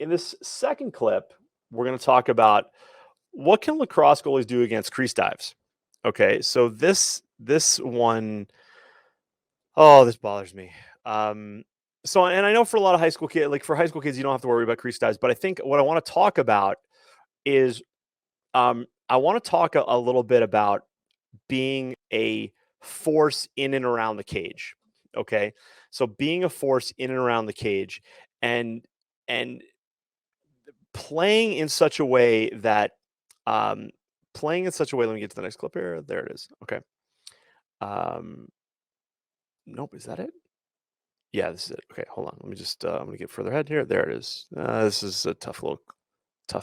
In this second clip, we're going to talk about what can lacrosse goalies do against crease dives. Okay, so this one, oh, this bothers me. So, and I know for a lot of high school kids, like for high school kids, you don't have to worry about crease dives. But I think what I want to talk about is, I want to talk a little bit about being a force in and around the cage. Okay, so being a force in and around the cage, and and playing in such a way that um, playing in such a way. Let me get to the next clip here. There it is. Okay. Um, nope. Is that it? Yeah, this is it. Okay, hold on. Let me just. I'm gonna get further ahead here. There it is. This is a tough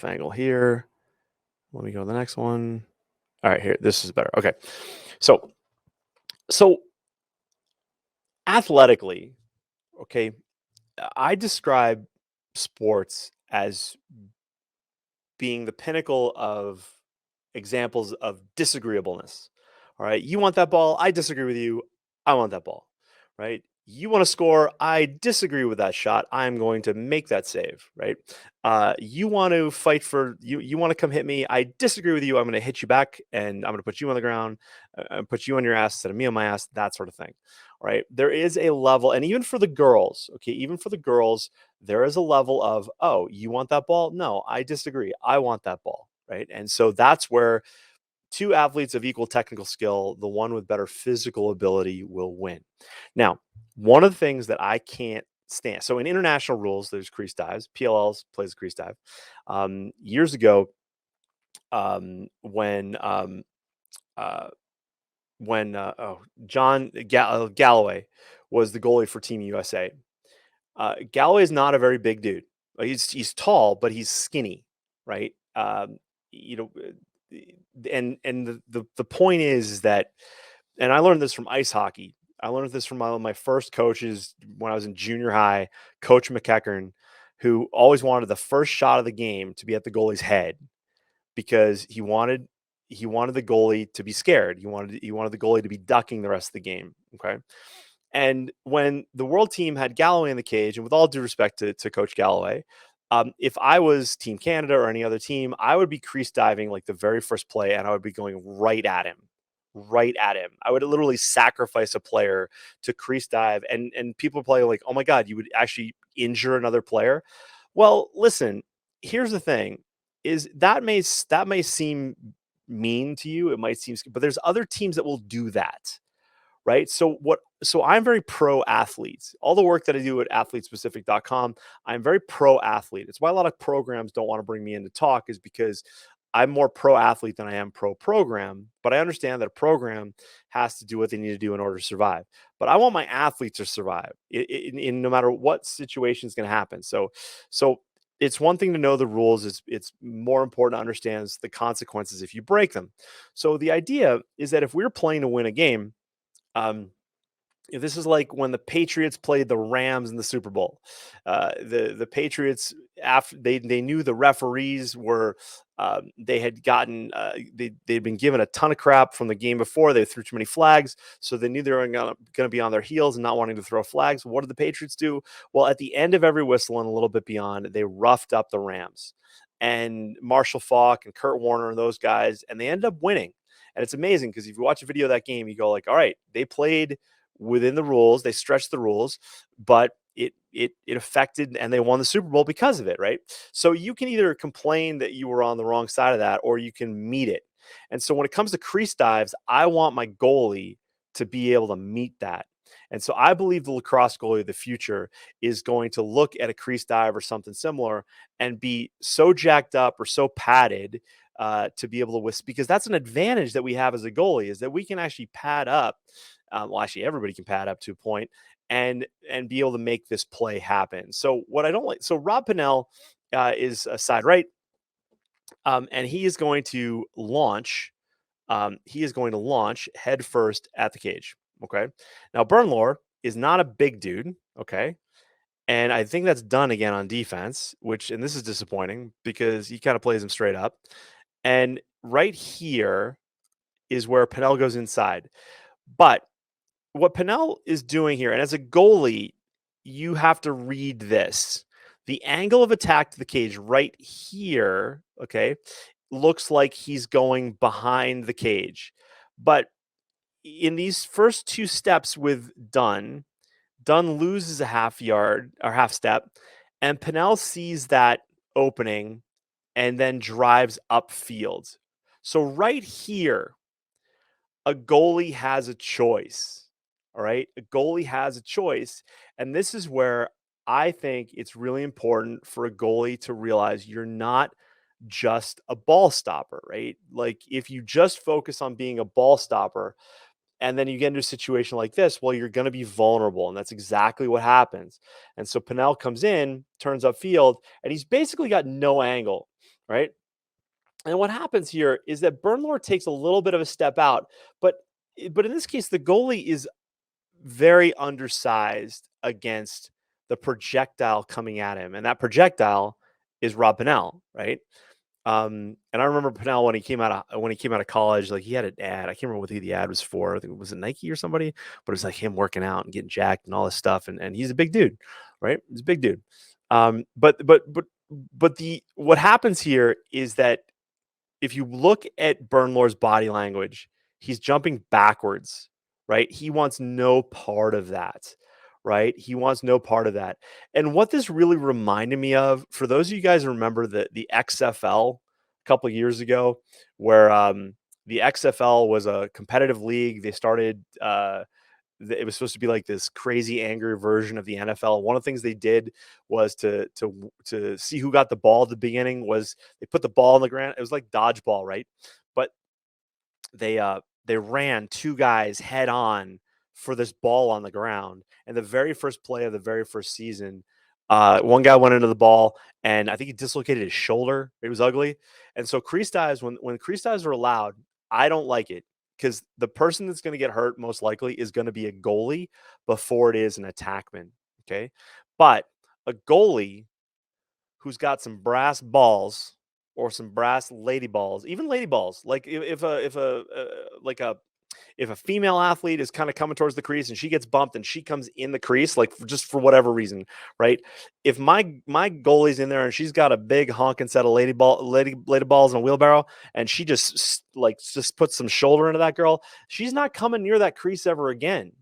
angle here. Let me go to the next one. All right, here. This is better. Okay, so athletically, okay, I describe sports as being the pinnacle of examples of disagreeableness. All right. You want that ball. I disagree with you. I want that ball. Right. You want to score. I disagree with that shot. I'm going to make that save. Right. You want to fight for you. You want to come hit me. I disagree with you. I'm going to hit you back and I'm going to put you on the ground, put you on your ass instead of me on my ass, that sort of thing. All right. There is a level, and even for the girls, okay, even for the girls, there is a level of, oh, you want that ball? No, I disagree. I want that ball. Right. And so that's where two athletes of equal technical skill, the one with better physical ability will win. Now, one of the things that I can't stand, so in international rules, there's crease dives. PLLs plays a crease dive. Years ago, when uh, John Galloway was the goalie for Team USA. Galloway is not a very big dude. He's tall, but he's skinny, right? You know, and the point is that, and I learned this from ice hockey. I learned this from my first coaches when I was in junior high, Coach McEachern, who always wanted the first shot of the game to be at the goalie's head because he wanted the goalie to be scared. He wanted the goalie to be ducking the rest of the game. Okay. And when the world team had Galloway in the cage, and with all due respect to Coach Galloway, if I was Team Canada or any other team, I would be crease diving like the very first play, and I would be going right at him, right at him. I would literally sacrifice a player to crease dive, and people play like, oh my god, you would actually injure another player. Well, listen, here's the thing: is that may seem mean to you, it might seem, but there's other teams that will do that, right? So I'm very pro athlete. All the work that I do at athletespecific.com, I'm very pro athlete. It's why a lot of programs don't want to bring me in to talk, is because I'm more pro athlete than I am pro program. But I understand that a program has to do what they need to do in order to survive. But I want my athletes to survive in no matter what situation is going to happen. So it's one thing to know the rules. It's more important to understand the consequences if you break them. So the idea is that if we're playing to win a game, this is like when the Patriots played the Rams in the Super Bowl. The Patriots, after they knew the referees were, they had gotten they'd been given a ton of crap from the game before. They threw too many flags, so they knew they were going to be on their heels and not wanting to throw flags. What did the Patriots do? Well, at the end of every whistle and a little bit beyond, they roughed up the Rams and Marshall Faulk and Kurt Warner and those guys, and they ended up winning. And it's amazing because if you watch a video of that game, you go like, all right, they played within the rules, they stretched the rules, but it affected, and they won the Super Bowl because of it, right? So you can either complain that you were on the wrong side of that, or you can meet it. And so when it comes to crease dives, I want my goalie to be able to meet that. And so I believe the lacrosse goalie of the future is going to look at a crease dive or something similar and be so jacked up or so padded to be able to whisk, because that's an advantage that we have as a goalie, is that we can actually pad up. Well, actually, everybody can pad up to a point and be able to make this play happen. So what I don't like, so Rob Pannell is a side right, and he is going to launch. He is going to launch head first at the cage. Okay. Now Bernlohr is not a big dude. Okay. And I think that's done again on defense, and this is disappointing because he kind of plays him straight up. And right here is where Pannell goes inside. But what Pannell is doing here, and as a goalie, you have to read this. The angle of attack to the cage right here, okay, looks like he's going behind the cage. But in these first two steps with Dunn loses a half yard or half step, and Pannell sees that opening and then drives upfield. So right here, a goalie has a choice. All right. A goalie has a choice. And this is where I think it's really important for a goalie to realize you're not just a ball stopper, right? Like if you just focus on being a ball stopper and then you get into a situation like this, well, you're going to be vulnerable. And that's exactly what happens. And so Pannell comes in, turns upfield, and he's basically got no angle, right? And what happens here is that Bernlohr takes a little bit of a step out, but in this case, the goalie is very undersized against the projectile coming at him, and that projectile is Rob Pannell, right? And I remember Pannell when he came out of college, like he had an ad. I can't remember what the ad was for. I think it was Nike or somebody, but it was like him working out and getting jacked and all this stuff. And he's a big dude, right? He's a big dude. But the what happens here is that if you look at Bernlohr's body language, he's jumping backwards, right? He wants no part of that, right? He wants no part of that. And what this really reminded me of, for those of you guys who remember the XFL a couple of years ago, where the XFL was a competitive league. They started it was supposed to be like this crazy angry version of the NFL. One of the things they did was to see who got the ball at the beginning was they put the ball on the ground. It was like dodgeball, right? But they ran two guys head on for this ball on the ground. And the very first play of the very first season, one guy went into the ball and I think he dislocated his shoulder. It was ugly. And so crease dives, when crease dives are allowed, I don't like it because the person that's going to get hurt most likely is going to be a goalie before it is an attackman. Okay. But a goalie who's got some brass balls or some brass lady balls, even lady balls, like if a female athlete is kind of coming towards the crease and she gets bumped and she comes in the crease, like just for whatever reason, right? If my goalie's in there and she's got a big honking set of lady balls and a wheelbarrow, and she just puts some shoulder into that girl, she's not coming near that crease ever again.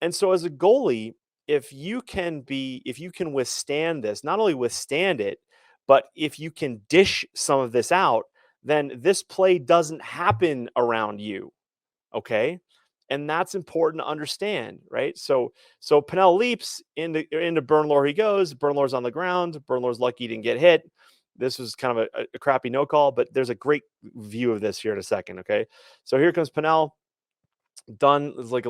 And so as a goalie, if you can withstand this, not only withstand it, but if you can dish some of this out, then this play doesn't happen around you. Okay. And that's important to understand, right? So Pannell leaps into Bernlohr. He goes. Bernlohr's on the ground. Bernlohr's lucky he didn't get hit. This was kind of a crappy no call, but there's a great view of this here in a second. Okay. So here comes Pannell. Dunn is like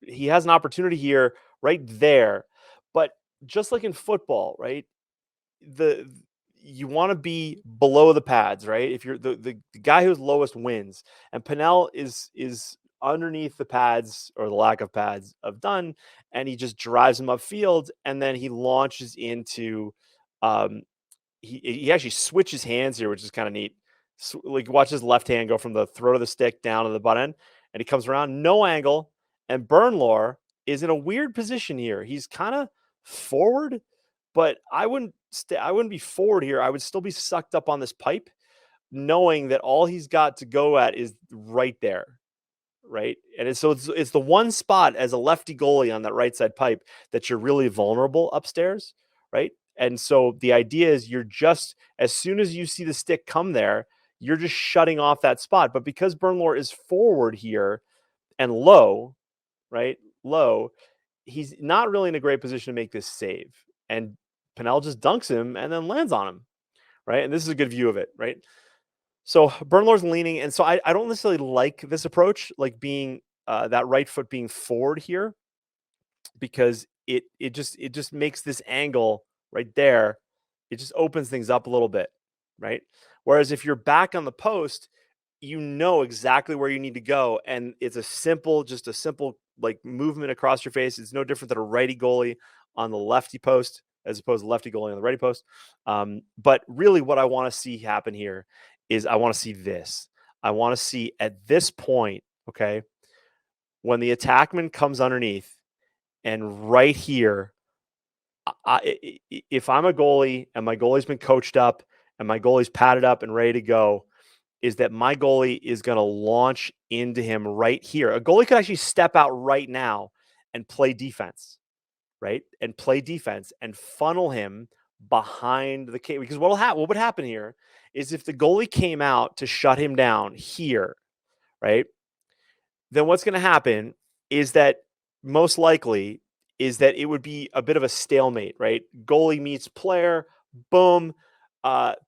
he has an opportunity here right there. But just like in football, right? The You want to be below the pads, right? If you're the guy who's lowest wins, and Pannell is underneath the pads or the lack of pads of Dunn, and he just drives him upfield, and then he launches into um, he actually switches hands here, which is kind of neat. Like watch his left hand go from the throat of the stick down to the butt end, and he comes around, no angle, and Bernlohr is in a weird position here. He's kind of forward, but I wouldn't be forward here. I would still be sucked up on this pipe, knowing that all he's got to go at is right there, right? And it's the one spot as a lefty goalie on that right side pipe that you're really vulnerable upstairs, right? And so the idea is you're just as soon as you see the stick come there, you're just shutting off that spot. But because Bernlohr is forward here and low, right? Low, he's not really in a great position to make this save. And Pannell just dunks him and then lands on him, right? And this is a good view of it, right? So Bernlohr's leaning, and so I don't necessarily like this approach, like being that right foot being forward here, because it just makes this angle right there. It just opens things up a little bit, right? Whereas if you're back on the post, you know exactly where you need to go, and it's just a simple like movement across your face. It's no different than a righty goalie on the lefty post as opposed to lefty goalie on the righty post. But really, what I want to see happen here is I want to see this. I want to see at this point, okay, when the attackman comes underneath, and right here, if I'm a goalie and my goalie's been coached up and my goalie's padded up and ready to go, is that my goalie is going to launch into him right here. A goalie could actually step out right now and play defense, right? And play defense and funnel him behind the cage. Because what would happen here is if the goalie came out to shut him down here, right? Then what's going to happen is that most likely is that it would be a bit of a stalemate, right? Goalie meets player, boom,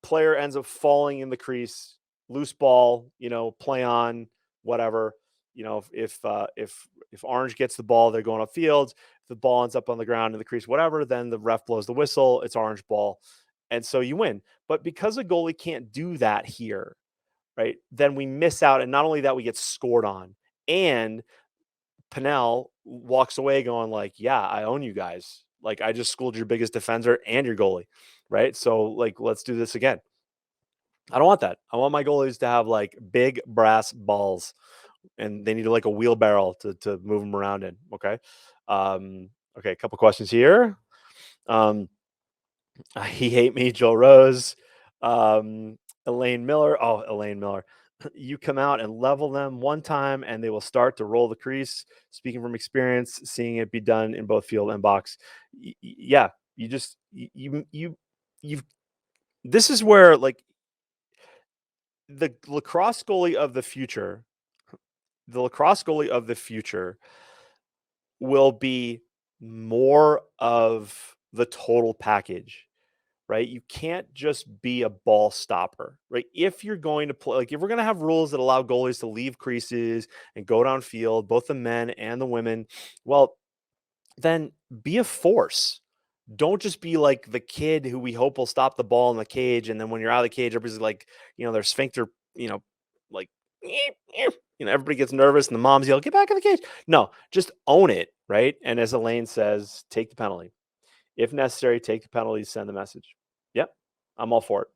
player ends up falling in the crease, loose ball, play on, whatever. If Orange gets the ball, they're going upfield. If the ball ends up on the ground in the crease, whatever, then the ref blows the whistle. It's Orange ball, and so you win. But because a goalie can't do that here, right? Then we miss out, and not only that, we get scored on. And Pannell walks away going like, yeah, I own you guys. Like, I just schooled your biggest defender and your goalie, right? So, like, let's do this again. I don't want that. I want my goalies to have, like, big brass balls, and they need, like, a wheelbarrow to move them around in, okay? Okay, a couple questions here. He hate me, Joe Rose. Elaine Miller. Oh, Elaine Miller. You come out and level them one time and they will start to roll the crease. Speaking from experience, seeing it be done in both field and box. Yeah, you've this is where, like, the lacrosse goalie of the future will be more of the total package. Right? You can't just be a ball stopper, right? If you're going to play, like, if we're going to have rules that allow goalies to leave creases and go downfield, both the men and the women, well, then be a force. Don't just be like the kid who we hope will stop the ball in the cage. And then when you're out of the cage, everybody's like, their sphincter, like, everybody gets nervous and the moms yell, get back in the cage. No, just own it, right? And as Elaine says, take the penalty. If necessary, take the penalty, send the message. Yep, I'm all for it.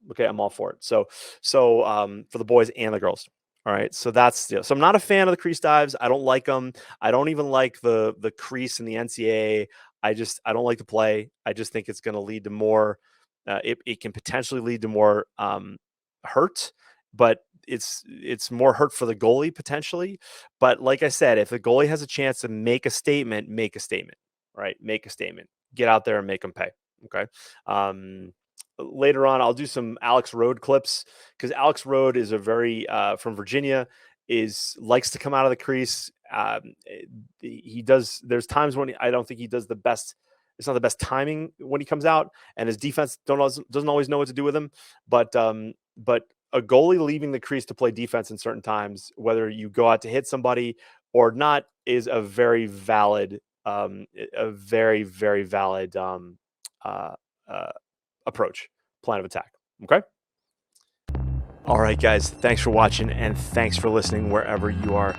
Okay, I'm all for it. So for the boys and the girls. All right, so so I'm not a fan of the crease dives. I don't like them. I don't even like the crease in the NCAA. I don't like the play. I just think it's going to lead to more. It can potentially lead to more hurt, but it's more hurt for the goalie potentially. But like I said, if the goalie has a chance to make a statement, make a statement. Right, make a statement. Get out there and make them pay. Okay. Later on, I'll do some Alex Rode clips because Alex Rode is a very from Virginia, likes to come out of the crease. He does. There's times when I don't think he does the best. It's not the best timing when he comes out, and his defense doesn't always know what to do with him. But a goalie leaving the crease to play defense in certain times, whether you go out to hit somebody or not, is a very valid. A very, very valid approach, plan of attack. Okay. All right, guys. Thanks for watching and thanks for listening wherever you are.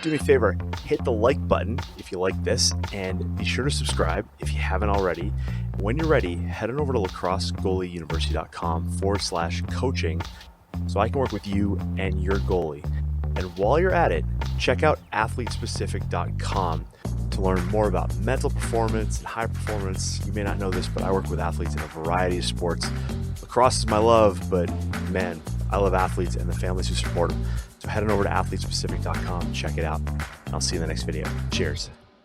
Do me a favor, hit the like button if you like this, and be sure to subscribe if you haven't already. When you're ready, head on over to lacrossegoalieuniversity.com/coaching so I can work with you and your goalie. And while you're at it, check out athletespecific.com to learn more about mental performance and high performance. You may not know this, but I work with athletes in a variety of sports. Lacrosse is my love, but man, I love athletes and the families who support them. So head on over to athletespecific.com, check it out. I'll see you in the next video. Cheers.